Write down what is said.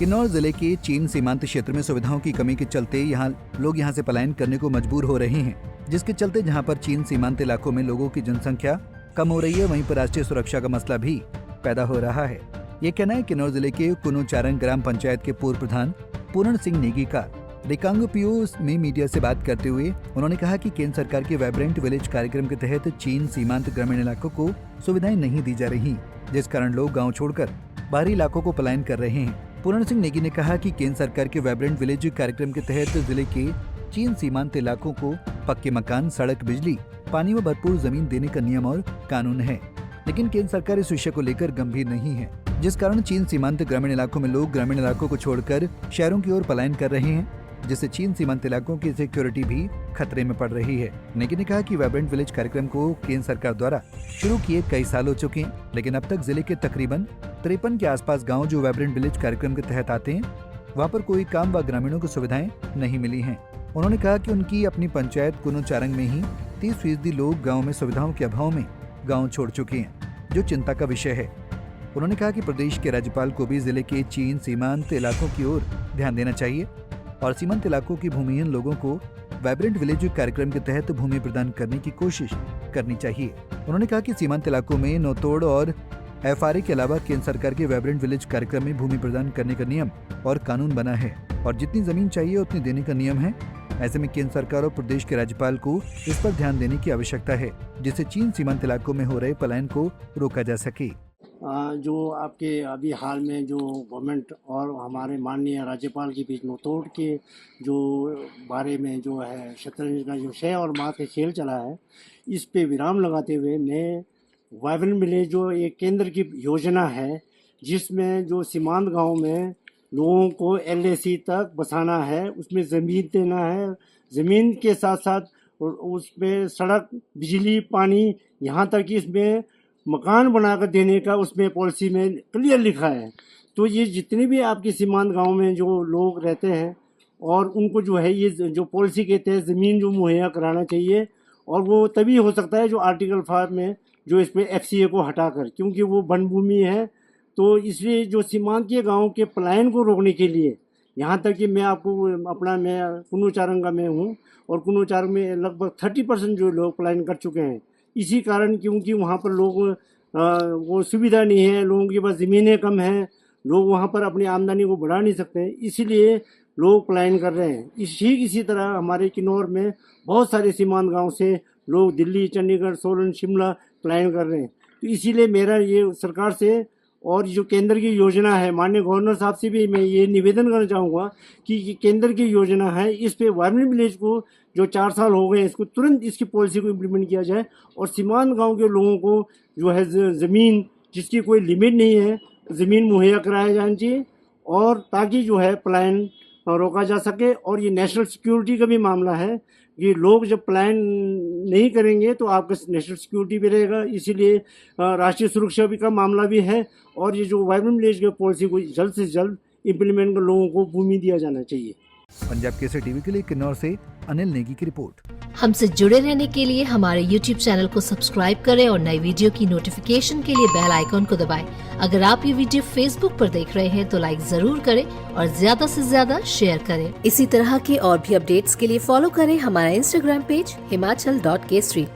किन्नौर जिले के चीन सीमांत क्षेत्र में सुविधाओं की कमी के चलते लोग यहाँ से पलायन करने को मजबूर हो रहे हैं, जिसके चलते जहाँ पर चीन सीमांत इलाकों में लोगों की जनसंख्या कम हो रही है, वहीं पर राष्ट्रीय सुरक्षा का मसला भी पैदा हो रहा है। ये कहना है किन्नौर जिले के कुनुचारंग ग्राम पंचायत के पूर्व प्रधान पूर्ण सिंह नेगी का। रिकांगपियो में मीडिया से बात करते हुए उन्होंने कहा कि केंद्र सरकार के वाइब्रेंट विलेज कार्यक्रम के तहत चीन सीमांत ग्रामीण इलाकों को सुविधाएं नहीं दी जा रही, जिस कारण लोग गाँव छोड़कर बाहरी इलाकों को पलायन कर रहे हैं। पूर्ण सिंह नेगी ने कहा कि केंद्र सरकार के वाइब्रेंट विलेज कार्यक्रम के तहत जिले के चीन सीमांत इलाकों को पक्के मकान, सड़क, बिजली, पानी व भरपूर जमीन देने का नियम और कानून है, लेकिन केंद्र सरकार इस विषय को लेकर गंभीर नहीं है, जिस कारण चीन सीमांत ग्रामीण इलाकों में लोग ग्रामीण इलाकों को छोड़कर शहरों की ओर पलायन कर रहे हैं, जिससे चीन सीमांत इलाकों की सिक्योरिटी भी खतरे में पड़ रही है। नेगी ने कहा कि वाइब्रेंट विलेज कार्यक्रम को केंद्र सरकार द्वारा शुरू किए कई साल हो चुके हैं, लेकिन अब तक जिले के तकरीबन 53 के आसपास गांव जो वाइब्रेंट विलेज कार्यक्रम के तहत आते हैं, वहां पर कोई काम व ग्रामीणों को सुविधाएं नहीं मिली हैं। उन्होंने कहा कि उनकी अपनी पंचायत कुनुचारंग में ही 30% लोग गाँव में सुविधाओं के अभाव में गाँव छोड़ चुके हैं, जो चिंता का विषय है। उन्होंने कहा कि प्रदेश के राज्यपाल को भी जिले के चीन सीमांत इलाकों की ओर ध्यान देना चाहिए और सीमांत इलाकों की भूमिहीन लोगों को वाइब्रेंट विलेज कार्यक्रम के तहत भूमि प्रदान करने की कोशिश करनी चाहिए। उन्होंने कहा कि सीमांत इलाकों में नौतोड़ और FRA के अलावा केंद्र सरकार के वाइब्रेंट विलेज कार्यक्रम में भूमि प्रदान करने का नियम और कानून बना है और जितनी जमीन चाहिए उतनी देने का नियम है। ऐसे में केंद्र सरकार और प्रदेश के राज्यपाल को इस पर ध्यान देने की आवश्यकता है, जिससे चीन सीमांत इलाकों में हो रहे पलायन को रोका जा सके। जो आपके अभी हाल में जो गवर्नमेंट और हमारे माननीय राज्यपाल के बीच नौतोड़ के जो बारे में जो है शतरंज का जो शय और मात का खेल चला है, इस पे विराम लगाते हुए मैं वाइब्रेंट विलेज जो एक केंद्र की योजना है, जिसमें जो सीमांत गांव में लोगों को LAC तक बसाना है, उसमें ज़मीन देना है, ज़मीन के साथ साथ उसमें सड़क, बिजली, पानी, यहाँ तक कि इसमें मकान बनाकर देने का उसमें पॉलिसी में क्लियर लिखा है। तो ये जितने भी आपके सीमांत गांव में जो लोग रहते हैं और उनको जो है ये जो पॉलिसी के तहत ज़मीन जो मुहैया कराना चाहिए, और वो तभी हो सकता है जो आर्टिकल 5 में जो इसमें FCA को हटाकर, क्योंकि वो वन भूमि है। तो इसलिए जो सीमांत के गाँव के पलायन को रोकने के लिए, यहाँ तक कि मैं आपको मैं कुनुचारंग का में हूँ और कुनुचारंग में लगभग 30% जो लोग पलायन कर चुके हैं। इसी कारण, क्योंकि वहाँ पर लोग वो सुविधा नहीं है, लोगों के पास ज़मीनें कम हैं, लोग वहाँ पर अपनी आमदनी को बढ़ा नहीं सकते, इसीलिए लोग पलायन कर रहे हैं। इसी तरह हमारे किन्नौर में बहुत सारे सीमांत गांव से लोग दिल्ली, चंडीगढ़, सोलन, शिमला पलायन कर रहे हैं। तो इसीलिए मेरा ये सरकार से और जो केंद्र की योजना है, माननीय गवर्नर साहब से भी मैं ये निवेदन करना चाहूँगा कि केंद्र की योजना है, इस पे वाइब्रेंट विलेज को जो 4 साल हो गए, इसको तुरंत इसकी पॉलिसी को इम्प्लीमेंट किया जाए और सीमांत गांव के लोगों को जो है ज़मीन, जिसकी कोई लिमिट नहीं है, ज़मीन मुहैया कराया जाना चाहिए, और ताकि जो है पलायन रोका जा सके। और ये नेशनल सिक्योरिटी का भी मामला है कि लोग जब पलायन नहीं करेंगे तो आपका नेशनल सिक्योरिटी भी रहेगा, इसीलिए राष्ट्रीय सुरक्षा भी का मामला भी है। और ये जो वाइब्रेंट विलेज की पॉलिसी को जल्द से जल्द इम्प्लीमेंट कर लोगों को भूमि दिया जाना चाहिए। पंजाब केसरी टीवी के लिए किन्नौर से अनिल नेगी की रिपोर्ट। हमसे जुड़े रहने के लिए हमारे YouTube चैनल को सब्सक्राइब करें और नई वीडियो की नोटिफिकेशन के लिए बेल आइकॉन को दबाएं। अगर आप ये वीडियो Facebook पर देख रहे हैं तो लाइक जरूर करें और ज्यादा से ज्यादा शेयर करें। इसी तरह के और भी अपडेट्स के लिए फॉलो करें हमारा Instagram पेज himachal.kesari।